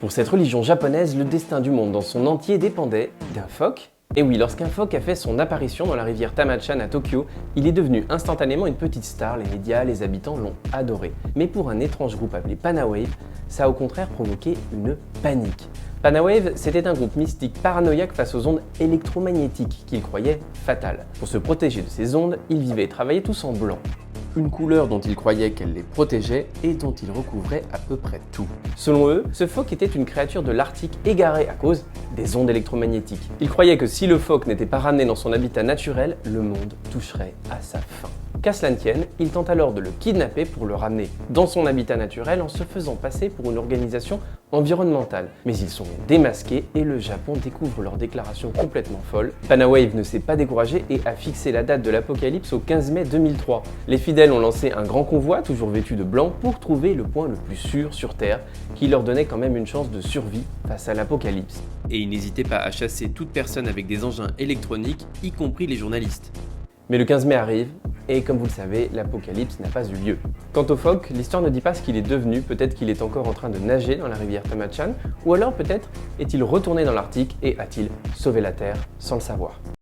Pour cette religion japonaise, le destin du monde dans son entier dépendait d'un phoque. Et oui, lorsqu'un phoque a fait son apparition dans la rivière Tamachan à Tokyo, il est devenu instantanément une petite star, les médias, les habitants l'ont adoré. Mais pour un étrange groupe appelé Panawave, ça a au contraire provoqué une panique. Panawave, c'était un groupe mystique paranoïaque face aux ondes électromagnétiques qu'ils croyaient fatales. Pour se protéger de ces ondes, ils vivaient et travaillaient tous en blanc. Une couleur dont ils croyaient qu'elle les protégeait et dont ils recouvraient à peu près tout. Selon eux, ce phoque était une créature de l'Arctique égarée à cause des ondes électromagnétiques. Ils croyaient que si le phoque n'était pas ramené dans son habitat naturel, le monde toucherait à sa fin. Qu'à cela ne tienne, ils tentent alors de le kidnapper pour le ramener dans son habitat naturel en se faisant passer pour une organisation environnementale. Mais ils sont démasqués et le Japon découvre leur déclaration complètement folle. Panawave ne s'est pas découragé et a fixé la date de l'apocalypse au 15 mai 2003. Les fidèles ont lancé un grand convoi, toujours vêtu de blanc, pour trouver le point le plus sûr sur Terre, qui leur donnait quand même une chance de survie face à l'apocalypse. Et ils n'hésitaient pas à chasser toute personne avec des engins électroniques, y compris les journalistes. Mais le 15 mai arrive, et comme vous le savez, l'apocalypse n'a pas eu lieu. Quant au phoque, l'histoire ne dit pas ce qu'il est devenu, peut-être qu'il est encore en train de nager dans la rivière Tamachan, ou alors peut-être est-il retourné dans l'Arctique et a-t-il sauvé la Terre sans le savoir.